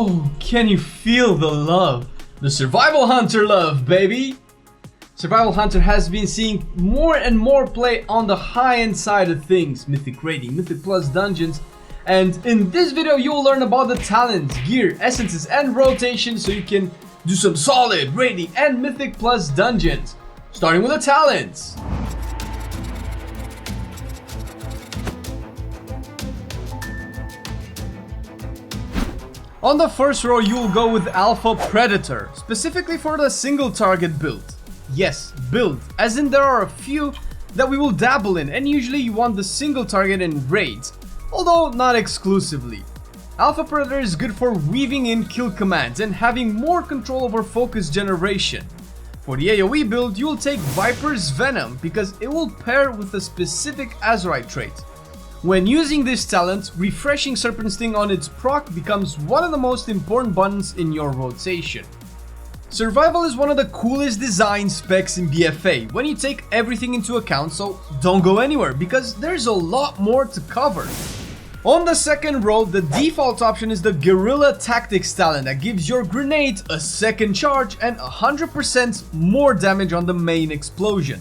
Oh, can you feel the love? The Survival Hunter love, baby! Survival Hunter has been seeing more and more play on the high-end side of things, Mythic raiding, Mythic plus dungeons, and in this video you'll learn about the talents, gear, essences and rotation so you can do some solid raiding and Mythic plus dungeons. Starting with the talents. On the first row you'll go with Alpha Predator, specifically for the single target build. Yes, build, as in there are a few that we will dabble in, and usually you want the single target in raids, although not exclusively. Alpha Predator is good for weaving in kill commands and having more control over focus generation. For the AoE build you'll take Viper's Venom because it will pair with a specific Azerite trait. When using this talent, refreshing Serpent Sting on its proc becomes one of the most important buttons in your rotation. Survival is one of the coolest design specs in BFA when you take everything into account, so don't go anywhere because there's a lot more to cover. On the second row, the default option is the Guerrilla Tactics talent that gives your grenade a second charge and 100% more damage on the main explosion.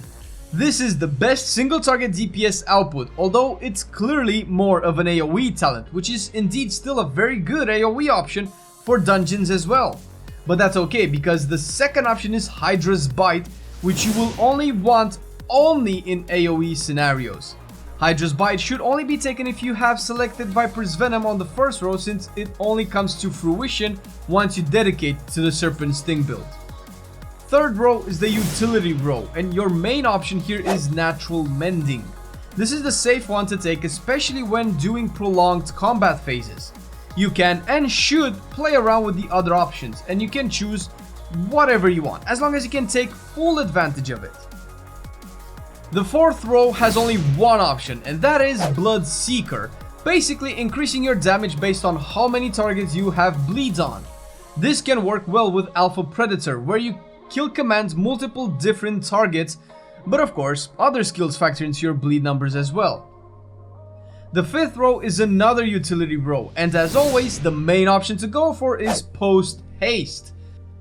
This is the best single target DPS output, although it's clearly more of an AoE talent, which is indeed still a very good AoE option for dungeons as well. But that's okay because the second option is Hydra's Bite, which you will only want in AoE scenarios. Hydra's Bite should only be taken if you have selected Viper's Venom on the first row, since it only comes to fruition once you dedicate to the Serpent Sting build. Third row is the utility row, and your main option here is Natural Mending. This is the safe one to take, especially when doing prolonged combat phases. You can and should play around with the other options, and you can choose whatever you want, as long as you can take full advantage of it. The fourth row has only one option, and that is Blood Seeker, basically increasing your damage based on how many targets you have bleeds on. This can work well with Alpha Predator, where you kill commands multiple different targets, but of course other skills factor into your bleed numbers as well. The fifth row is another utility row, and as always the main option to go for is Post Haste.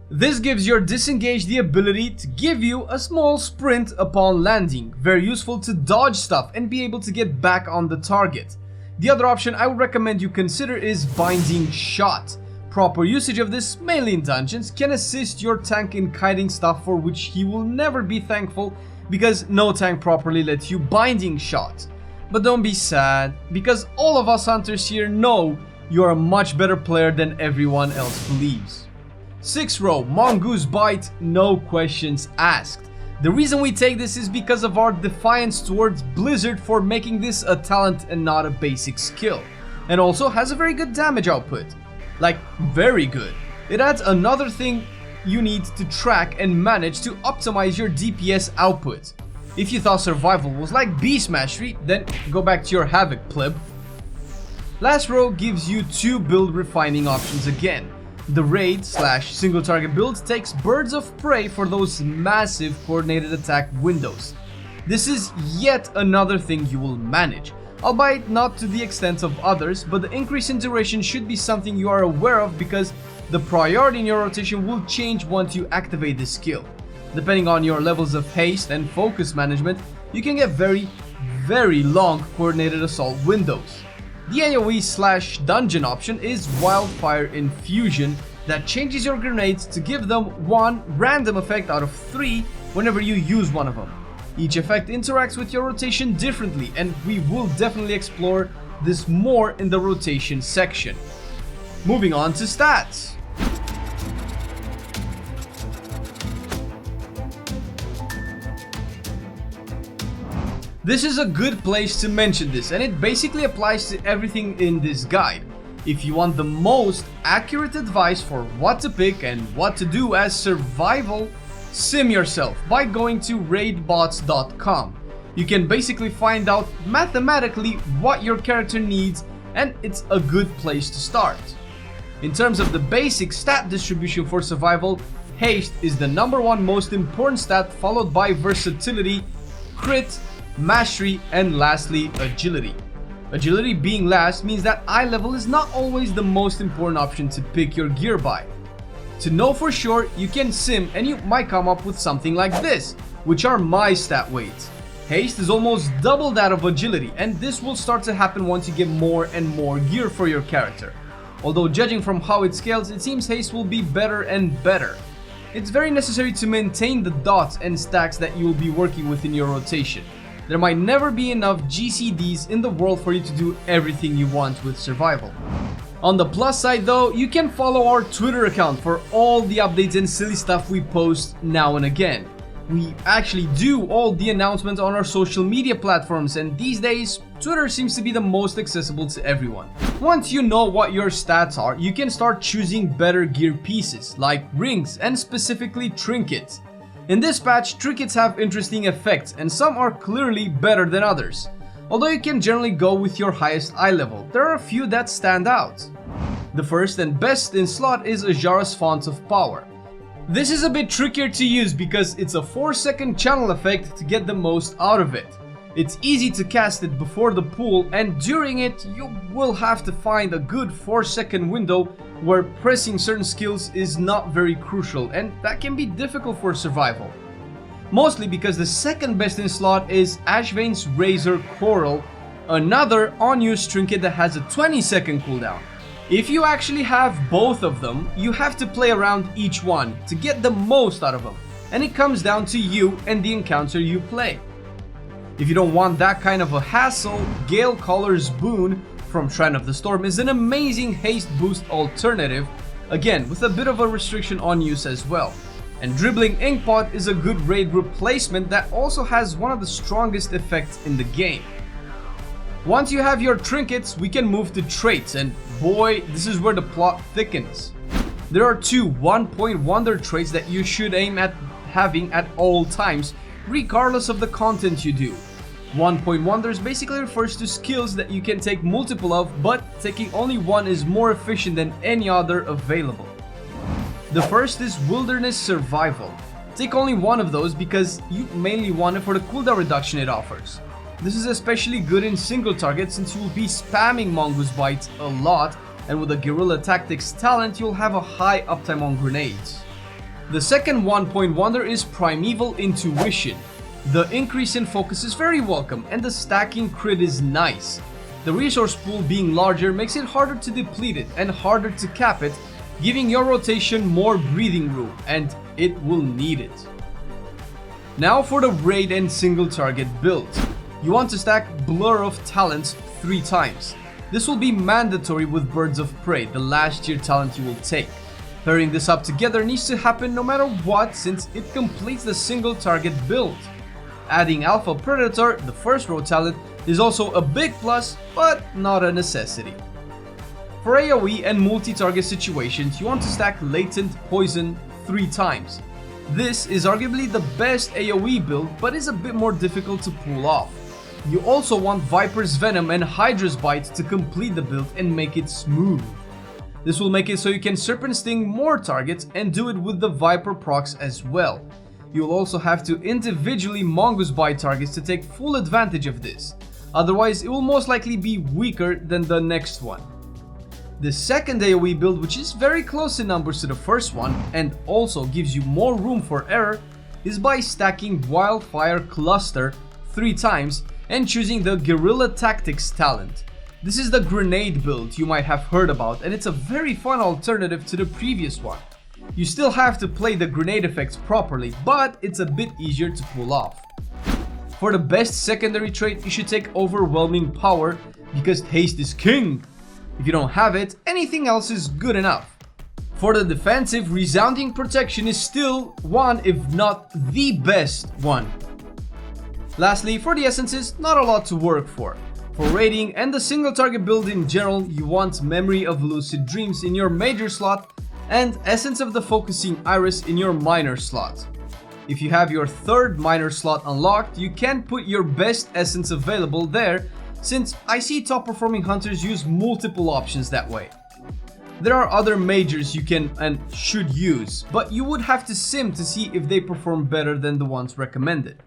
This gives your disengage the ability to give you a small sprint upon landing, very useful to dodge stuff and be able to get back on the target. The other option I would recommend you consider is Binding Shot. Proper usage of this, mainly in dungeons, can assist your tank in kiting stuff for which he will never be thankful because no tank properly lets you Binding Shot. But don't be sad, because all of us hunters here know you're a much better player than everyone else believes. Sixth row, Mongoose Bite, no questions asked. The reason we take this is because of our defiance towards Blizzard for making this a talent and not a basic skill, and also has a very good damage output. Like, very good. It adds another thing you need to track and manage to optimize your DPS output. If you thought survival was like Beast Mastery, then go back to your Havoc pleb. Last row gives you two build refining options again. The raid / single target build takes Birds of Prey for those massive coordinated attack windows. This is yet another thing you will manage, albeit not to the extent of others, but the increase in duration should be something you are aware of because the priority in your rotation will change once you activate this skill. Depending on your levels of haste and focus management, you can get very long coordinated assault windows. The AoE / dungeon option is Wildfire Infusion that changes your grenades to give them one random effect out of 3 whenever you use one of them. Each effect interacts with your rotation differently, and we will definitely explore this more in the rotation section. Moving on to stats. This is a good place to mention this, and it basically applies to everything in this guide. If you want the most accurate advice for what to pick and what to do as survival, sim yourself by going to raidbots.com. You can basically find out mathematically what your character needs, and it's a good place to start. In terms of the basic stat distribution for survival, haste is the #1 most important stat, followed by versatility, crit, mastery, and lastly agility. Agility being last means that eye level is not always the most important option to pick your gear by. To know for sure, you can sim and you might come up with something like this, which are my stat weights. Haste is almost double that of agility, and this will start to happen once you get more and more gear for your character. Although judging from how it scales, it seems haste will be better and better. It's very necessary to maintain the dots and stacks that you will be working with in your rotation. There might never be enough GCDs in the world for you to do everything you want with survival. On the plus side though, you can follow our Twitter account for all the updates and silly stuff we post now and again. We actually do all the announcements on our social media platforms, and these days, Twitter seems to be the most accessible to everyone. Once you know what your stats are, you can start choosing better gear pieces, like rings and specifically trinkets. In this patch, trinkets have interesting effects, and some are clearly better than others. Although you can generally go with your highest eye level, there are a few that stand out. The first and best in slot is Azara's Font of Power. This is a bit trickier to use because it's a 4-second channel effect to get the most out of it. It's easy to cast it before the pool, and during it you will have to find a good 4-second window where pressing certain skills is not very crucial, and that can be difficult for survival. Mostly because the second best in slot is Ashvane's Razor Coral, another unused trinket that has a 20-second cooldown. If you actually have both of them, you have to play around each one to get the most out of them, and it comes down to you and the encounter you play. If you don't want that kind of a hassle, Gale Caller's Boon from Shrine of the Storm is an amazing haste boost alternative, again with a bit of a restriction on use as well. And Dribbling Inkpot is a good raid replacement that also has one of the strongest effects in the game. Once you have your trinkets, we can move to traits, and boy, this is where the plot thickens. There are two one-point wonder traits that you should aim at having at all times, regardless of the content you do. One-point wonders basically refers to skills that you can take multiple of, but taking only one is more efficient than any other available. The first is Wilderness Survival. Take only one of those because you mainly want it for the cooldown reduction it offers. This is especially good in single target since you will be spamming Mongoose Bites a lot, and with a Guerrilla Tactics talent you'll have a high uptime on grenades. The second one-point wonder is Primeval Intuition. The increase in focus is very welcome, and the stacking crit is nice. The resource pool being larger makes it harder to deplete it and harder to cap it, giving your rotation more breathing room, and it will need it. Now for the raid and single target build. You want to stack Blur of Talents 3 times. This will be mandatory with Birds of Prey, the last tier talent you will take. Pairing this up together needs to happen no matter what since it completes the single target build. Adding Alpha Predator, the first row talent, is also a big plus, but not a necessity. For AoE and multi-target situations, you want to stack Latent Poison 3 times. This is arguably the best AoE build, but is a bit more difficult to pull off. You also want Viper's Venom and Hydra's Bite to complete the build and make it smooth. This will make it so you can Serpent Sting more targets and do it with the Viper procs as well. You'll also have to individually Mongoose Bite targets to take full advantage of this. Otherwise, it will most likely be weaker than the next one. The second AoE build, which is very close in numbers to the first one and also gives you more room for error, is by stacking Wildfire Cluster 3 times and choosing the Guerrilla Tactics talent. This is the grenade build you might have heard about, and it's a very fun alternative to the previous one. You still have to play the grenade effects properly, but it's a bit easier to pull off. For the best secondary trait, you should take Overwhelming Power because haste is king. If you don't have it, anything else is good enough. For the defensive, Resounding Protection is still one, if not the best one. Lastly, for the essences, not a lot to work for. For raiding and the single target build in general, you want Memory of Lucid Dreams in your major slot and Essence of the Focusing Iris in your minor slot. If you have your third minor slot unlocked, you can put your best essence available there, since I see top performing hunters use multiple options that way. There are other majors you can and should use, but you would have to sim to see if they perform better than the ones recommended.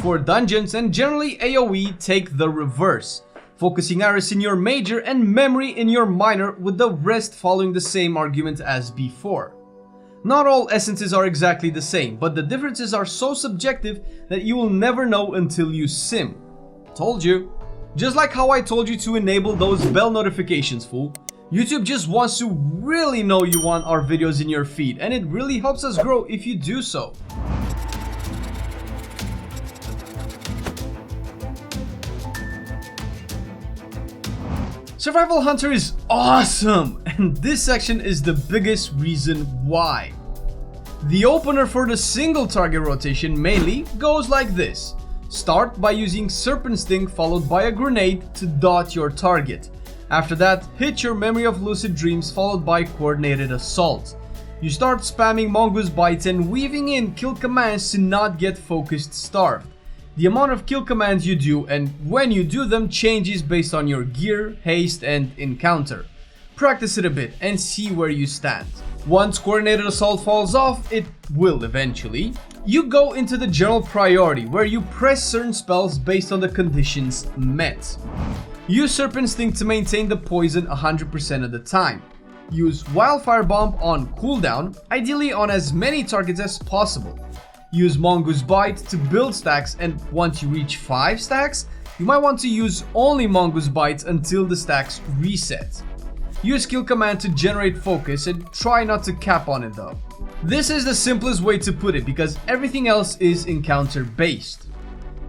For dungeons and generally AoE, take the reverse. focusing arrows in your major and memory in your minor, with the rest following the same argument as before. Not all essences are exactly the same, but the differences are so subjective that you will never know until you sim. Told you. Just like how I told you to enable those bell notifications, fool. YouTube just wants to really know you want our videos in your feed, and it really helps us grow if you do so. Survival Hunter is awesome, and this section is the biggest reason why. The opener for the single target rotation mainly goes like this. Start by using Serpent Sting followed by a grenade to dot your target. After that, hit your Memory of Lucid Dreams followed by Coordinated Assault. You start spamming Mongoose Bites and weaving in kill commands to not get focused starved. The amount of kill commands you do and when you do them changes based on your gear, haste, and encounter. Practice it a bit and see where you stand. Once Coordinated Assault falls off, it will eventually, you go into the general priority where you press certain spells based on the conditions met. Use Serpent Sting to maintain the poison 100% of the time. Use Wildfire Bomb on cooldown, ideally on as many targets as possible. Use Mongoose Bite to build stacks, and once you reach 5 stacks, you might want to use only Mongoose Bites until the stacks reset. Use Kill Command to generate focus and try not to cap on it though. This is the simplest way to put it because everything else is encounter based.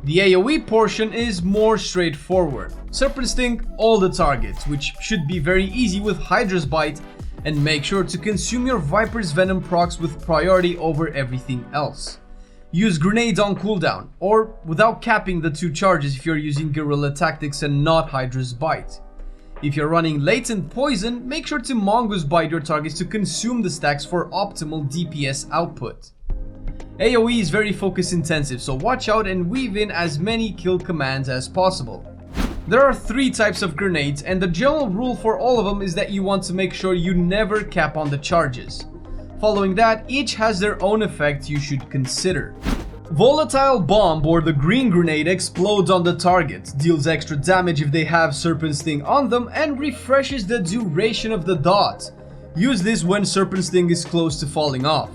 The AoE portion is more straightforward. Serpent Sting all the targets, which should be very easy with Hydra's Bite, and make sure to consume your Viper's Venom procs with priority over everything else. Use grenades on cooldown, or without capping the 2 charges if you're using guerrilla tactics and not Hydra's Bite. If you're running latent poison, make sure to Mongoose Bite your targets to consume the stacks for optimal DPS output. AoE is very focus intensive, so watch out and weave in as many kill commands as possible. There are 3 types of grenades, and the general rule for all of them is that you want to make sure you never cap on the charges. Following that, each has their own effect you should consider. Volatile Bomb, or the green grenade, explodes on the target, deals extra damage if they have Serpent Sting on them, and refreshes the duration of the dot. Use this when Serpent Sting is close to falling off.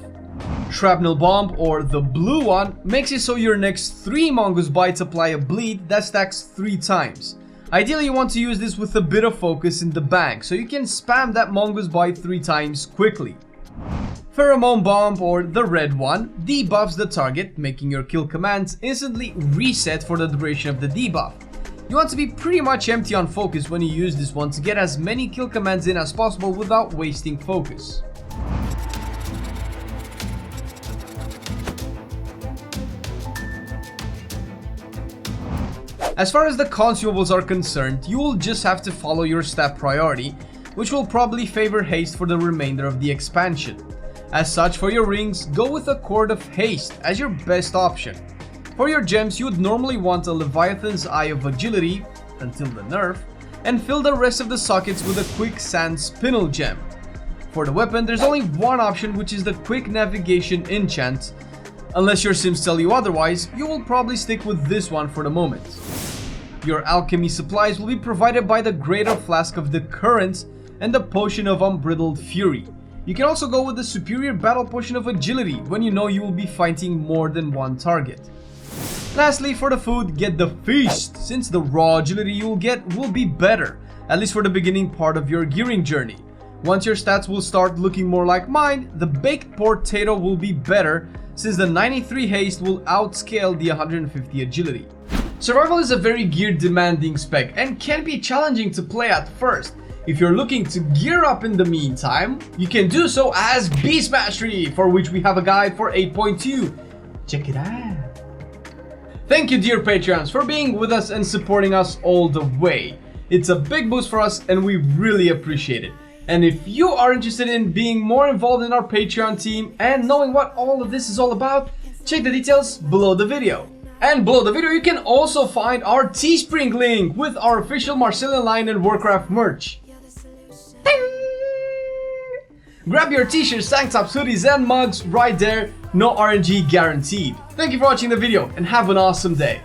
Shrapnel Bomb, or the blue one, makes it so your next 3 Mongoose Bites apply a bleed that stacks 3 times. Ideally you want to use this with a bit of focus in the bank, so you can spam that Mongoose Bite 3 times quickly. Pheromone Bomb, or the red one, debuffs the target, making your kill commands instantly reset for the duration of the debuff. You want to be pretty much empty on focus when you use this one to get as many kill commands in as possible without wasting focus. As far as the consumables are concerned, you will just have to follow your stat priority, which will probably favor haste for the remainder of the expansion. As such, for your rings, go with a Cord of Haste as your best option. For your gems, you would normally want a Leviathan's Eye of Agility, until the nerf, and fill the rest of the sockets with a Quick Sand Spinel gem. For the weapon, there's only one option, which is the Quick Navigation enchant. Unless your sims tell you otherwise, you will probably stick with this one for the moment. Your alchemy supplies will be provided by the Greater Flask of the Current and the Potion of Unbridled Fury. You can also go with the Superior Battle Potion of Agility when you know you will be fighting more than one target. Lastly, for the food, get the Feast, since the raw agility you will get will be better, at least for the beginning part of your gearing journey. Once your stats will start looking more like mine, the Baked Potato will be better, since the 93 haste will outscale the 150 agility. Survival is a very gear demanding spec and can be challenging to play at first. If you're looking to gear up in the meantime, you can do so as Beast Mastery, for which we have a guide for 8.2. Check it out. Thank you, dear Patreons, for being with us and supporting us all the way. It's a big boost for us and we really appreciate it. And if you are interested in being more involved in our Patreon team and knowing what all of this is all about, check the details below the video. And below the video you can also find our Teespring link with our official Marcelian&Line and Warcraft merch. Grab your t-shirts, Tanktops, hoodies and mugs right there, no RNG guaranteed. Thank you for watching the video and have an awesome day.